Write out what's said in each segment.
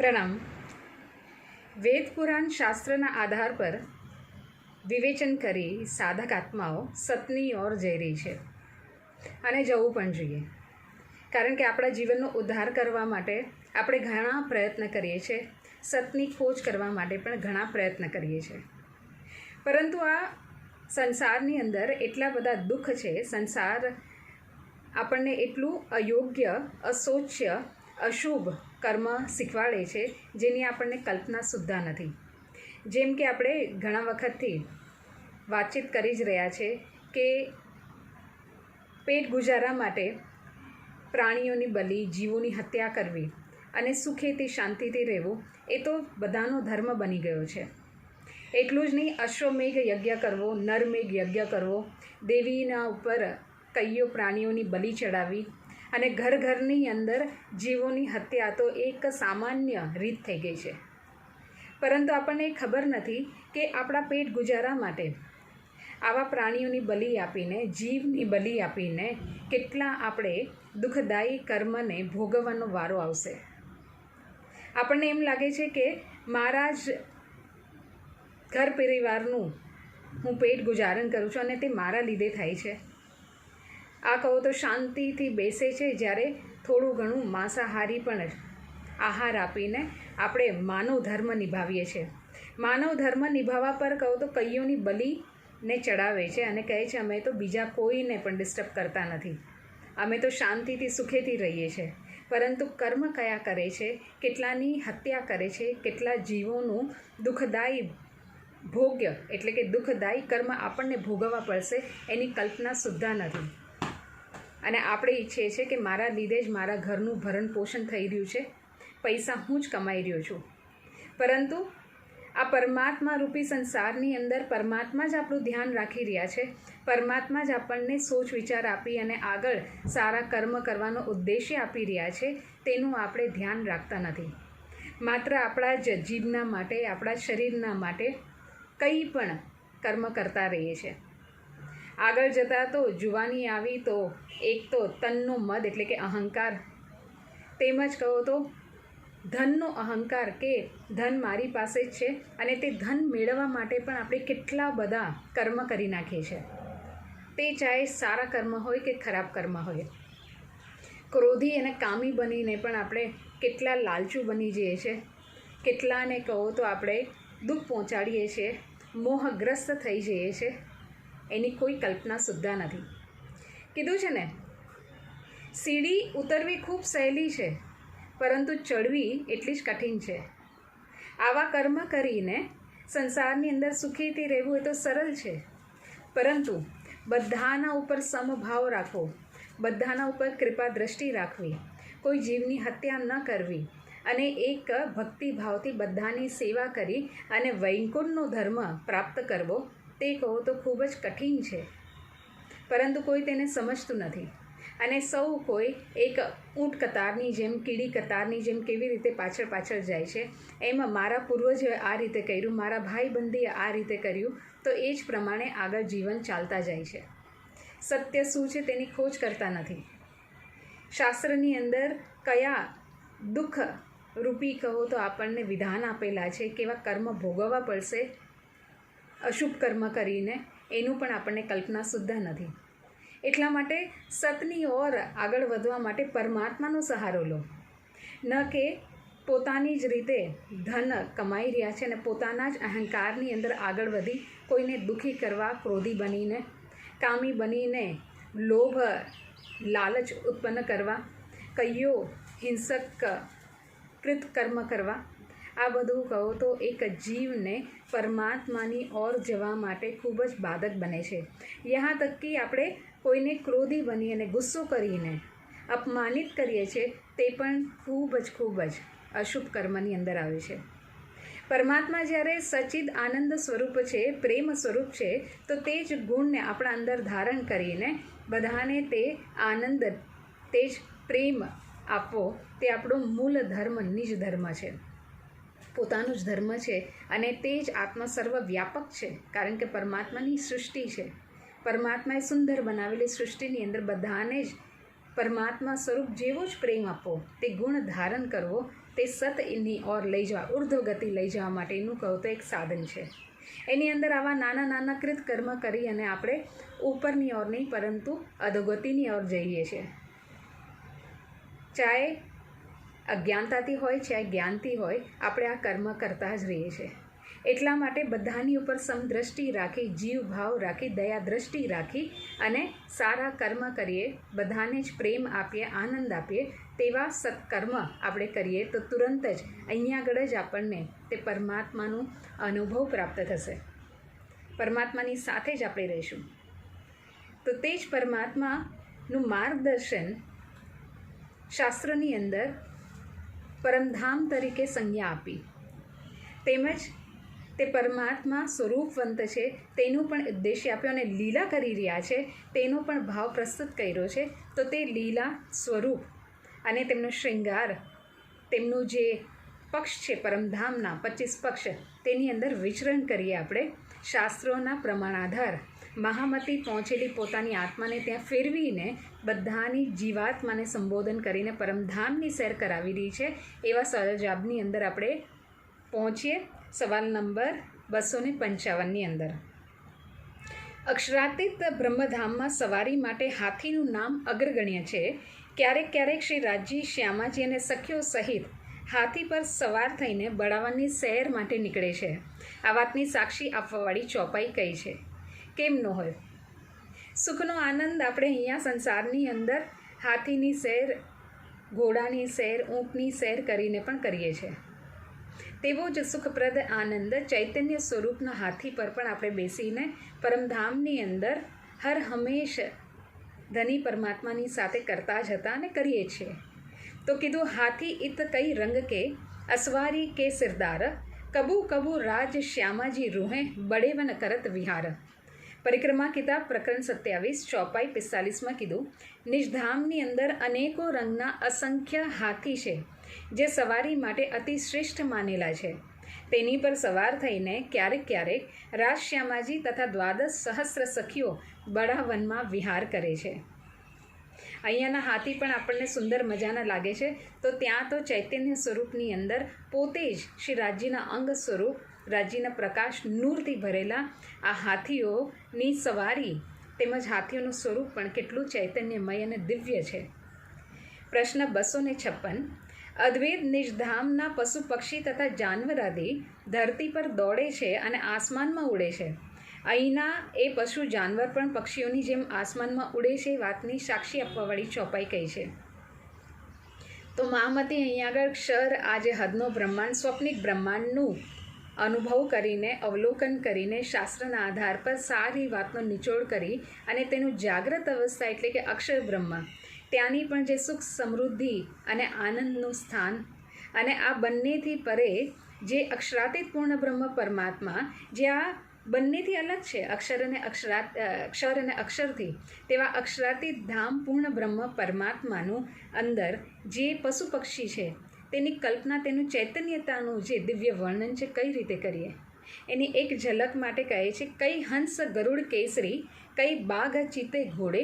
પ્રણામ. વેદ પુરાણ શાસ્ત્રના આધાર પર વિવેચન કરી સાધક આત્માઓ સતની ઓર જઈ રહી છે અને જવું પણ જોઈએ, કારણ કે આપણા જીવનનો ઉદ્ધાર કરવા માટે આપણે ઘણા પ્રયત્ન કરીએ છીએ, સતની ખોજ કરવા માટે પણ ઘણા પ્રયત્ન કરીએ છીએ. પરંતુ આ સંસારની અંદર એટલા બધા દુઃખ છે, સંસાર આપણને એટલું અયોગ્ય, અશોચ્ય, અશુભ કર્મ શીખવાડે છે જેની આપણને કલ્પના સુદ્ધા નથી. જેમ કે આપણે ઘણા વખતથી વાતચીત કરી જ રહ્યા છે કે પેટ ગુજારા માટે પ્રાણીઓની બલિ, જીવોની હત્યા કરવી અને સુખેથી શાંતિથી રહેવું એ તો બધાનો ધર્મ બની ગયો છે. એટલું જ નહીં, અશ્વમેઘ યજ્ઞ કરવો, નરમેઘ યજ્ઞ કરવો, દેવીના ઉપર કઈઓ પ્રાણીઓની બલિ ચડાવી અને ઘરની અંદર જીવોની હત્યા તો એક સામાન્ય રીત થઈ ગઈ છે. પરંતુ આપણને ખબર નથી કે આપણા પેટ ગુજારા માટે આવા પ્રાણીઓની બલિ આપીને, જીવની બલિ આપીને કેટલા આપણે દુઃખદાયી કર્મને ભોગવવાનો વારો આવશે. આપણને એમ લાગે છે કે મારા જ ઘર પરિવારનું હું પેટ ગુજારણ કરું છું અને તે મારા લીધે થાય છે. આ કહો તો શાંતિથી બેસે છે, જ્યારે થોડું ઘણું માંસાહારી પણ આહાર આપીને આપણે માનવ ધર્મ નિભાવીએ છીએ. માનવ ધર્મ નિભાવવા પર કહો તો કઈઓની બલિને ચડાવે છે અને કહે છે અમે તો બીજા કોઈને પણ ડિસ્ટર્બ કરતા નથી, અમે તો શાંતિથી સુખેથી રહીએ છીએ. પરંતુ કર્મ કયા કરે છે, કેટલાની હત્યા કરે છે, કેટલા જીવોનું દુઃખદાયી ભોગ્ય એટલે કે દુઃખદાયી કર્મ આપણને ભોગવવા પડશે એની કલ્પના સુદ્ધા નથી. અને આપણે ઈચ્છીએ છીએ કે મારા લીધે જ મારા ઘરનું ભરણ પોષણ થઈ રહ્યું છે, પૈસા હું જ કમાઈ રહ્યો છું. પરંતુ આ પરમાત્મા રૂપી સંસારની અંદર પરમાત્મા જ આપણું ધ્યાન રાખી રહ્યા છે, પરમાત્મા જ આપણને સોચ વિચાર આપી અને આગળ સારા કર્મ કરવાનો ઉદ્દેશ્ય આપી રહ્યા છે, તેનું આપણે ધ્યાન રાખતા નથી. માત્ર આપણા જ જીવના માટે, આપણા શરીરના માટે કંઈ પણ કર્મ કરતા રહીએ છીએ. આગળ જતાં તો જુવાની આવી તો એક તો તનનો મદ એટલે કે અહંકાર, તેમજ કહો તો ધનનો અહંકાર કે ધન મારી પાસે જ છે અને તે ધન મેળવવા માટે પણ આપણે કેટલા બધા કર્મ કરી નાખીએ છીએ. તે ચાહે સારા કર્મ હોય કે ખરાબ કર્મ હોય. ક્રોધી અને કામી બનીને પણ આપણે કેટલા લાલચુ બની જઈએ છીએ, કેટલાને કહો તો આપણે દુઃખ પહોંચાડીએ છીએ, મોહગ્રસ્ત થઈ જઈએ છીએ, એની કોઈ કલ્પના સુદ્ધા નથી. કીધું છે ને, સીડી ઉતરવી ખૂબ સહેલી છે, પરંતુ ચડવી એટલી જ કઠિન છે. આવા કર્મ કરીને સંસારની અંદર સુખીથી રહેવું એ તો સરળ છે, પરંતુ બધાના ઉપર સમભાવ રાખવો, બધાના ઉપર કૃપા દ્રષ્ટિ રાખવી, કોઈ જીવની હત્યા ન કરવી અને એક ભક્તિભાવથી બધાની સેવા કરી અને વૈકુંઠનો ધર્મ પ્રાપ્ત કરવો, તે કહો તો ખૂબ જ કઠિન છે. પરંતુ કોઈ તેને સમજતું નથી અને સૌ કોઈ એક ઊંટ કતારની જેમ, કીડી કતારની જેમ કેવી રીતે પાછળ પાછળ જાય છે, એમ મારા પૂર્વજોએ આ રીતે કર્યું, મારા ભાઈ બંધીએ આ રીતે કર્યું, તો એ જ પ્રમાણે આગળ જીવન ચાલતા જાય છે. સત્ય શું છે તેની ખોજ કરતા નથી. શાસ્ત્રની અંદર કયા દુઃખ રૂપી કહો તો આપણને વિધાન આપેલા છે, કેવા કર્મ ભોગવવા પડશે અશુભ કર્મ કરીને, એનું પણ આપણને કલ્પના સુદ્ધા નથી. એટલા માટે સતની ઓર આગળ વધવા માટે પરમાત્માનો સહારો લો, ન કે પોતાની જ રીતે ધન કમાઈ રહ્યા છે અને પોતાના જ અહંકારની અંદર આગળ વધી કોઈને દુઃખી કરવા, ક્રોધી બનીને, કામી બનીને, લોભ લાલચ ઉત્પન્ન કરવા, કઈઓ હિંસક કૃત કર્મ કરવા, આ બધું કહો તો એક જીવને પરમાત્માની ઓર જવા માટે ખૂબ જ બાધક બને છે. યહાં તક કે આપણે કોઈને ક્રોધી બની અને ગુસ્સો કરીને અપમાનિત કરીએ છીએ, તે પણ ખૂબ જ અશુભ કર્મની અંદર આવે છે. પરમાત્મા જ્યારે સચ્ચિદ આનંદ સ્વરૂપ છે, પ્રેમ સ્વરૂપ છે, તો તે જ ગુણને આપણા અંદર ધારણ કરીને બધાને તે આનંદ, તે જ પ્રેમ આપવો, તે આપણો મૂળ ધર્મ, નિજ ધર્મ છે, પોતાનું જ ધર્મ છે. અને તે જ આત્મા સર્વવ્યાપક છે, કારણ કે પરમાત્માની સૃષ્ટિ છે. પરમાત્માએ સુંદર બનાવેલી સૃષ્ટિની અંદર બધાને જ પરમાત્મા સ્વરૂપ જેવો જ પ્રેમ આપવો, તે ગુણ ધારણ કરવો, તે સતની ઓર લઈ જવા, ઉર્ધ્વ ગતિ લઈ જવા માટેનું કહું તો એક સાધન છે. એની અંદર આવા નાના નાના કૃત કર્મ કરી અને આપણે ઉપરની ઓર નહીં પરંતુ અધોગતિની ઓર જઈએ છીએ. ચાહે અજ્ઞાનતાથી હોય ચાહે જ્ઞાનથી હોય, આપણે આ કર્મ કરતા જ રહીએ છીએ. એટલા માટે બધાની ઉપર સમદ્રષ્ટિ રાખી, જીવ ભાવ રાખી, દયા દ્રષ્ટિ રાખી અને સારા કર્મ કરીએ, બધાને જ પ્રેમ આપીએ, આનંદ આપીએ, તેવા સત્કર્મ આપણે કરીએ તો તુરંત જ અહીંયા આગળ જ આપણને તે પરમાત્માનું અનુભવ પ્રાપ્ત થશે. પરમાત્માની સાથે જ આપણે રહીશું. તો તે જ પરમાત્માનું માર્ગદર્શન શાસ્ત્રની અંદર પરમધામ તરીકે સંજ્ઞા આપી, તેમજ તે પરમાત્મા સ્વરૂપવંત છે તેનું પણ ઉદ્દેશ્ય આપ્યો અને લીલા કરી રહ્યા છે તેનો પણ ભાવ પ્રસ્તુત કર્યો છે. તો તે લીલા સ્વરૂપ અને તેમનો શૃંગાર, તેમનું જે પક્ષ છે પરમધામના 25 પક્ષ, તેની અંદર વિચરણ કરીએ આપણે. શાસ્ત્રોના પ્રમાણાધાર મહામતી પહોંચેલી પોતાની આત્માને ત્યાં ફેરવીને બધાની જીવાત્માને સંબોધન કરીને પરમધામની સૈર કરાવી રહી છે. એવા સહજાબની અંદર આપણે પહોંચીએ. સવાલ નંબર 255ની અંદર, અક્ષરાતીત બ્રહ્મધામમાં સવારી માટે હાથીનું નામ અગ્રગણ્ય છે. ક્યારેક ક્યારેક શ્રી રાજજી, શ્યામાજી અને સખીઓ સહિત હાથી પર સવાર થઈને બળાવવાની સૈર માટે નીકળે છે. આ વાતની સાક્ષી આપવાવાળી ચોપાઈ કઈ છે? કેમ ન હોય? સુખનો આનંદ આપણે અહીંયા સંસારની અંદર હાથીની સૈર, ઘોડાની સૈર, ઊંટની સૈર કરીને પણ કરીએ છીએ. તેવો જ સુખપ્રદ આનંદ ચૈતન્ય સ્વરૂપના હાથી પર પણ આપણે બેસીને પરમધામની અંદર હર હંમેશ ધની પરમાત્માની સાથે કરતા જ હતા અને કરીએ છીએ. તો કીધું, હાથી ઇત કઈ રંગ કે અસવારી કે સિરદાર, કબુ કબુ રાજ શ્યામાજી રૂહે બડેવન કરત વિહાર. પરિક્રમા કિતાબ પ્રકરણ 27 ચોપાઈ 45માં કીધું, નિજધામની અંદર અનેકો રંગના અસંખ્ય હાથી છે જે સવારી માટે અતિ શ્રેષ્ઠ માનેલા છે. તેની પર સવાર થઈને ક્યારેક ક્યારેક રાજશ્યામાજી તથા 12 સહસ્ર સખીઓ બડાવનમાં વિહાર કરે છે. અહીંયાના હાથી પણ આપણને સુંદર મજાના લાગે છે. તો ત્યાં તો ચૈતન્ય સ્વરૂપની અંદર પોતે જ શ્રી રાજ્યના અંગ સ્વરૂપ, રાજ્યના પ્રકાશ નૂરથી ભરેલા આ હાથીઓની સવારી તેમજ હાથીઓનું સ્વરૂપ પણ કેટલું ચૈતન્યમય અને દિવ્ય છે. પ્રશ્ન 256, અદ્વૈત નિજધામના પશુ પક્ષી તથા જાનવરાદી ધરતી પર દોડે છે અને આસમાનમાં ઉડે છે. અહીંના એ પશુ જાનવર પણ પક્ષીઓની જેમ આસમાનમાં ઉડે છે. વાતની સાક્ષી આપવાવાળી ચોપાઈ કઈ છે? તો મહામતી અહીંયા આગળ ક્ષર, આ જે હદનો બ્રહ્માંડ, સ્વપ્નિક બ્રહ્માંડનું અનુભવ કરીને, અવલોકન કરીને, શાસ્ત્રના આધાર પર સારી વાતનો નિચોડ કરી અને તેનું જાગ્રત અવસ્થા એટલે કે અક્ષર બ્રહ્મ, ત્યાંની પણ જે સુખ, સમૃદ્ધિ અને આનંદનું સ્થાન અને આ બંનેથી પરે જે અક્ષરાતીત પૂર્ણ બ્રહ્મ પરમાત્મા, જે આ બંનેથી અલગ છે, અક્ષર અને અક્ષરથી, તેવા અક્ષરાતીત ધામ પૂર્ણ બ્રહ્મ પરમાત્માનું અંદર જે પશુ પક્ષી છે તેની કલ્પના, તેનું ચૈતન્યતાનું જે દિવ્ય વર્ણન છે કઈ રીતે કરીએ? એની એક ઝલક માટે કહે છે, કઈ હંસ ગરુડ કેસરી, કઈ બાઘ ચિતે ઘોડે,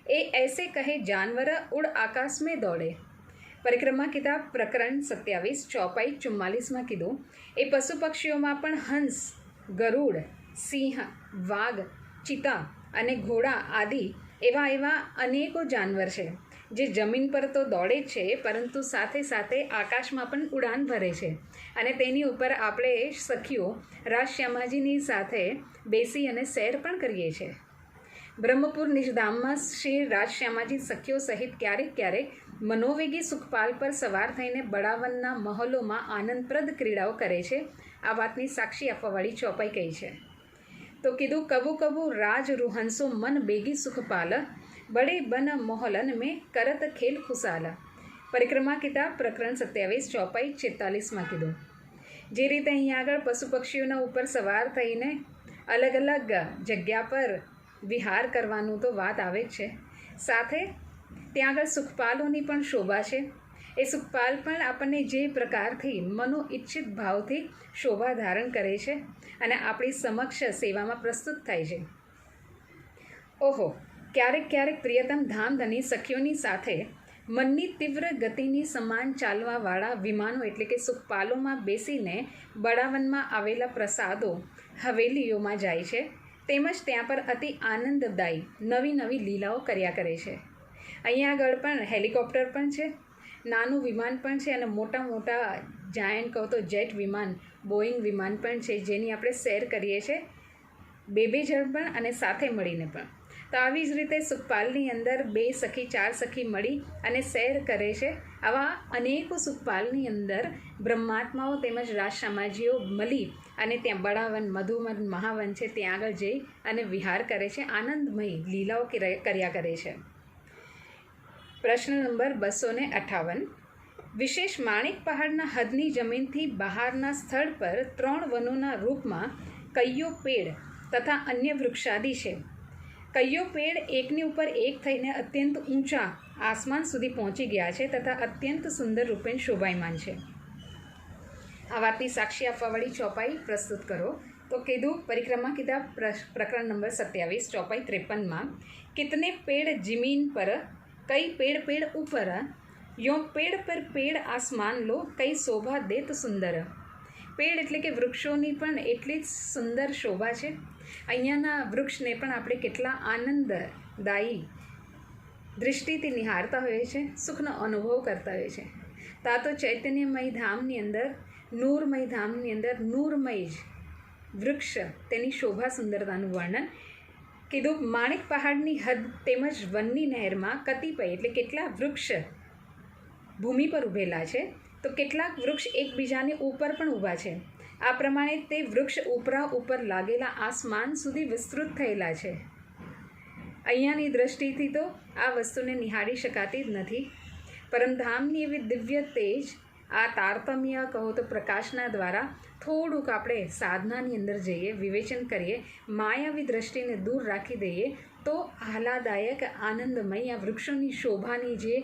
એ ऐसे કહે જાનવર ઉડ આકાશ में દોડે. પરિક્રમા કિતાબ પ્રકરણ 27 ચોપાઈ 44માં કીધું, એ પશુ પક્ષીઓમાં પણ હંસ, ગરુડ, સિંહ, વાઘ, ચિતા અને ઘોડા આદિ એવા અનેકો જાનવર છે જે જમીન પર તો દોડે જ છે પરંતુ સાથે સાથે આકાશમાં પણ ઉડાન ભરે છે. અને તેની ઉપર આપણે સખીઓ રાજશ્યામાજીની સાથે બેસી અને સૈર પણ કરીએ છીએ. બ્રહ્મપુર નિજધામમાં શ્રી રાજશ્યામાજી સખીઓ સહિત ક્યારેક ક્યારેક મનોવેગી સુખપાલ પર સવાર થઈને બડાવનના મહોલોમાં આનંદપ્રદ ક્રીડાઓ કરે છે. આ વાતની સાક્ષી આપવાવાળી ચોપાઈ કઈ છે? તો કીધું, કબુ કબુ રાજ રૂહંસો મન બેગી સુખપાલ, બડે બન મોહલન મેં કરત ખેલ ખુશાલા. પરિક્રમા કિતાબ પ્રકરણ 27 ચોપાઈ 46માં કીધું, જે રીતે અહીંયા આગળ પશુ પક્ષીઓના ઉપર સવાર થઈને અલગ અલગ જગ્યા પર વિહાર કરવાનું તો વાત આવે જ છે, સાથે ત્યાં આગળ સુખપાલોની પણ શોભા છે. એ સુખપાલ પણ આપણને જે પ્રકારથી મનો ઈચ્છિત ભાવથી શોભા ધારણ કરે છે અને આપણી સમક્ષ સેવામાં પ્રસ્તુત થાય છે. ઓહો, ક્યારેક ક્યારેક પ્રિયતમ ધામધની સખીઓની સાથે મનની તીવ્ર ગતિની સમાન ચાલવાવાળા વિમાનો એટલે કે સુખપાલોમાં બેસીને બળાવનમાં આવેલા પ્રસાદો હવેલીઓમાં જાય છે, તેમજ ત્યાં પર અતિ આનંદદાયી નવી નવી લીલાઓ કર્યા કરે છે. અહીંયા આગળ પણ હેલિકોપ્ટર પણ છે, નાનું વિમાન પણ છે અને મોટા મોટા જાયન્ટ કહો તો જેટ વિમાન, બોઈંગ વિમાન પણ છે, જેની આપણે સૈર કરીએ છીએ, બે જણ પણ અને સાથે મળીને પણ. તો આવી જ રીતે સુખપાલની અંદર 2 સખી 4 સખી મળી અને સૈર કરે છે. આવા અનેકો સુખપાલની અંદર બ્રહ્માત્માઓ તેમજ રાજસમાજીઓ મળી અને ત્યાં બળાવન, મધુવન, મહાવન છે ત્યાં આગળ જઈ અને વિહાર કરે છે, આનંદમય લીલાઓ કર્યા કરે છે. પ્રશ્ન નંબર 258. વિશેષ માણેક પહાડના હદની જમીનથી બહારના સ્થળ પર 3 વનોના રૂપમાં કૈયો પેડ તથા અન્ય વૃક્ષાદિ છે. કૈયો પેડ એકની ઉપર એક થઈને અત્યંત ઊંચા આસમાન સુધી પહોંચી ગયા છે તથા અત્યંત સુંદર રૂપે શોભાયમાન છે. આ વાતની સાક્ષી આપવાવાળી ચોપાઈ પ્રસ્તુત કરો. તો કીધું પરિક્રમા કિતાબ પ્રકરણ નંબર 27, ચોપાઈ 53માં, કિતને પેડ જમીન પર કઈ પેડ ઉપર, યો પેડ પર પેડ આસમાન લો કઈ શોભા દેત સુંદર. પેડ એટલે કે વૃક્ષોની પણ એટલી જ સુંદર શોભા છે. અહીંયાના વૃક્ષને પણ આપણે કેટલા આનંદદાયી દૃષ્ટિથી નિહાળતા હોઈએ છીએ, સુખનો અનુભવ કરતા હોઈએ છીએ. તો ચૈતન્યમય ધામની અંદર, નૂરમય ધામની અંદર નૂરમય જ વૃક્ષ, તેની શોભા સુંદરતાનું વર્ણન કીધું. માણેક પહાડની હદ તેમજ વનની નહેરમાં કતિપય એટલે કેટલા વૃક્ષ ભૂમિ પર ઊભેલા છે, તો કેટલાક વૃક્ષ એકબીજાની ઉપર પણ ઊભા છે. આ પ્રમાણે તે વૃક્ષ ઉપરા ઉપર લાગેલા આસમાન સુધી વિસ્તૃત થયેલા છે. અહીંયાની દ્રષ્ટિથી તો આ વસ્તુને નિહાળી શકાતી જ નથી. પરમધામની એવી દિવ્ય તેજ, આ તારતમ્ય કહો તો પ્રકાશના દ્વારા થોડુંક આપણે સાધનાની અંદર જઈએ, વિવેચન કરીએ, માયાવી દ્રષ્ટિને દૂર રાખી દઈએ તો આહલાદાયક, આનંદમય આ વૃક્ષોની શોભાની જે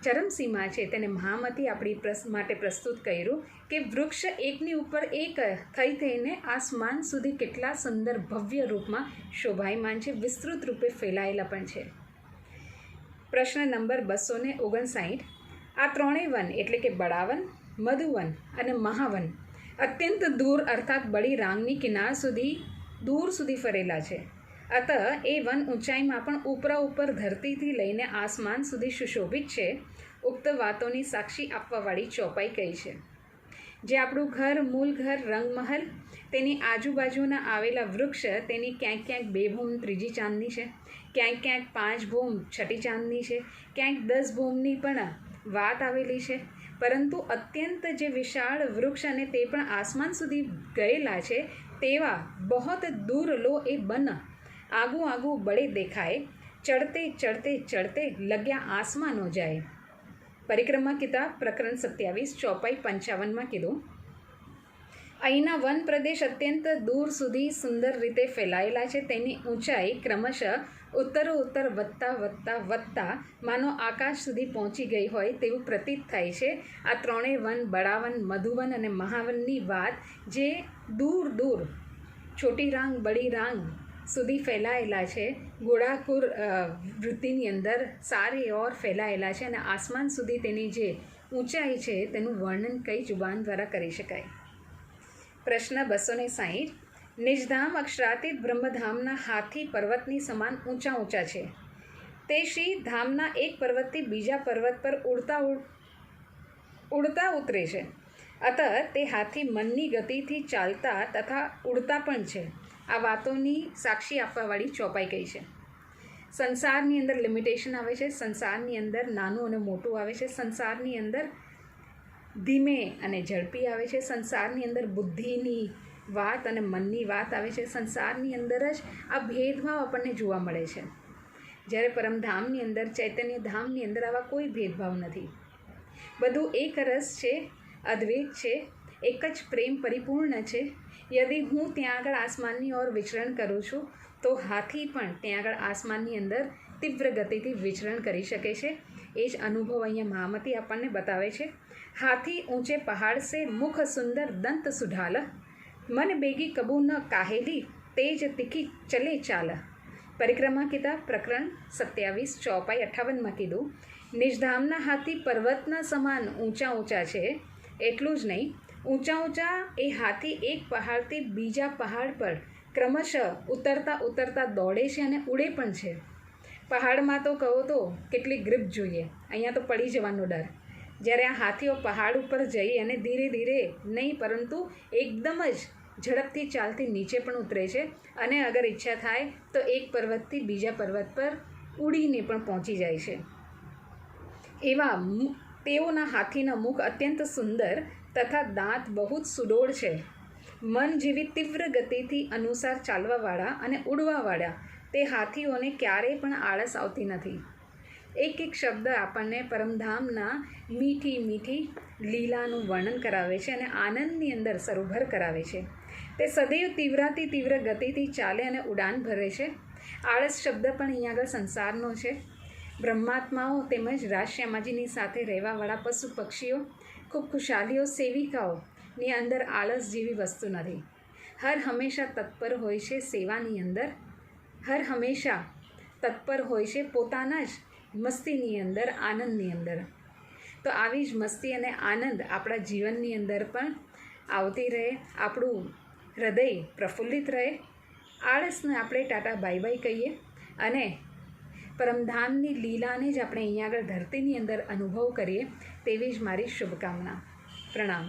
ચરમસીમા છે તેને મહામતી આપણી માટે પ્રસ્તુત કર્યું કે વૃક્ષ એકની ઉપર એક થઈને આસમાન સુધી કેટલા સુંદર ભવ્ય રૂપમાં શોભાયમાન છે, વિસ્તૃત રૂપે ફેલાયેલા પણ છે. પ્રશ્ન નંબર 259. આ ત્રણેય વન એટલે કે બળાવન, મધુવન અને મહાવન અત્યંત દૂર અર્થાત બળી રાંગની કિનાર સુધી દૂર સુધી ફરેલા છે. અત એ વન ઊંચાઈમાં પણ ઉપરા ઉપર ધરતીથી લઈને આસમાન સુધી સુશોભિત છે. ઉક્ત વાતોની સાક્ષી આપવાવાળી ચોપાઈ કઈ છે? જે આપણું ઘર, મૂળ ઘર, રંગમહલ, તેની આજુબાજુના આવેલા વૃક્ષ, તેની ક્યાંક ક્યાંક 2 ભૂમ ત્રીજી ચાંદની છે, ક્યાંક ક્યાંક 5 ભૂમ છઠ્ઠી ચાંદની છે, ક્યાંક 10 ભૂમની પણ વાત આવેલી છે. પરંતુ અત્યંત જે વિશાળ વૃક્ષ અને તે પણ આસમાન સુધી ગયેલા છે તેવા બહોત દૂર લો એ બન આગું આગું બળે દેખાય, ચડતે ચડતે ચડતે લગ્યા આસમાનો જાય. પરિક્રમા કિતાબ પ્રકરણ 27, ચોપાઈ 55માં કીધું. અહીંના વન પ્રદેશ અત્યંત દૂર સુધી સુંદર રીતે ફેલાયેલા છે. તેની ઊંચાઈ ક્રમશઃ ઉત્તરોત્તર વધતા માનો આકાશ સુધી પહોંચી ગઈ હોય તેવું પ્રતીત થાય છે. આ ત્રણેય વન, બળાવન, મધુવન અને મહાવનની વાત જે દૂર દૂર છોટી રાંગ, બડી રાંગ સુધી ફેલાયેલા છે, ગોળાકુર વૃત્તિની અંદર સારે ઓર ફેલાયેલા છે અને આસમાન સુધી તેની જે ઊંચાઈ છે તેનું વર્ણન કઈ જુબાન દ્વારા કરી શકાય? પ્રશ્ન 260. નિજધામ અક્ષરાતીત બ્રહ્મધામના હાથી પર્વતની સમાન ઊંચા છે. તે શ્રી ધામના એક પર્વતથી બીજા પર્વત પર ઉડતા ઉતરે છે. અત તે હાથી મનની ગતિથી ચાલતા તથા ઉડતા પણ છે. આ વાતોની સાક્ષી આપવાવાળી ચોપાઈ કઈ છે? સંસારની અંદર લિમિટેશન આવે છે, સંસારની અંદર નાનું અને મોટું આવે છે, સંસારની અંદર ધીમે અને ઝડપી આવે છે, સંસારની અંદર બુદ્ધિની વાત અને મનની વાત આવે છે, સંસારની અંદર જ આ ભેદભાવ આપણને જોવા મળે છે. જ્યારે પરમધામની અંદર, ચૈતન્ય ધામની અંદર આવા કોઈ ભેદભાવ નથી. બધું એક રસ છે, અદ્વૈત છે, એક જ પ્રેમ પરિપૂર્ણ છે. યદિ હું ત્યાં આગળ આસમાનની ઓર વિચરણ કરું છું તો હાથી પણ ત્યાં આગળ આસમાનની અંદર તીવ્ર ગતિથી વિચરણ કરી શકે છે. એ જ અનુભવ અહીંયા મહામતી આપણને બતાવે છે. હાથી ઊંચે પહાડ સે મુખ સુંદર દંત સુઢાલ, મન બેગી કબૂ ન કાહેલી તેજ તીખી ચલે ચાલ. પરિક્રમા કિતાબ પ્રકરણ 27, ચોપાઈ 58માં કીધું નિજધામના હાથી પર્વતના સમાન ઊંચા ઊંચા છે. એટલું જ નહીં, ઊંચા ઊંચા એ હાથી એક પહાડથી બીજા પહાડ પર ક્રમશઃ ઉતરતા ઉતરતા દોડે છે અને ઉડે પણ છે. પહાડમાં તો કહો તો કેટલી ગ્રીપ જોઈએ, અહીંયા તો પડી જવાનો ડર. જ્યારે આ હાથીઓ પહાડ ઉપર જઈ અને ધીરે ધીરે નહીં પરંતુ એકદમ જ ઝડપથી ચાલતી નીચે પણ ઉતરે છે અને અગર ઈચ્છા થાય તો એક પર્વતથી બીજા પર્વત પર ઉડીને પણ પહોંચી જાય છે. એવા તેઓના હાથીના મુખ અત્યંત સુંદર તથા દાંત બહુ જ સુડોળ છે. મન જેવી તીવ્ર ગતિથી અનુસાર ચાલવાવાળા અને ઉડવાવાળા તે હાથીઓને ક્યારેય પણ આળસ આવતી નથી. એક એક શબ્દ આપણને પરમધામના મીઠી મીઠી લીલાનું વર્ણન કરાવે છે અને આનંદની અંદર સરોભર કરાવે છે. તે સદૈવ તીવ્રાથી તીવ્ર ગતિથી ચાલે અને ઉડાન ભરે છે. આળસ શબ્દ પણ અહીંયા આગળ સંસારનો છે. બ્રહ્માત્માઓ તેમજ રાશ્યામાજીની સાથે રહેવાવાળા પશુ પક્ષીઓ, ખૂબ ખુશાલીઓ, સેવિકાઓની અંદર આળસ જેવી વસ્તુ નથી. હર હંમેશા તત્પર હોય છે સેવાની અંદર, હર હંમેશા તત્પર હોય છે પોતાના જ મસ્તીની અંદર, આનંદની અંદર. તો આવી જ મસ્તી અને આનંદ આપણા જીવનની અંદર પણ આવતી રહે, આપણું હૃદય પ્રફુલ્લિત રહે. આળસને આપણે ટાટા બાય બાય કહીએ અને પરમધામની લીલાને જ આપણે અહીંયા આગળ ધરતીની અંદર અનુભવ કરીએ તેવી જ મારી શુભકામના. પ્રણામ.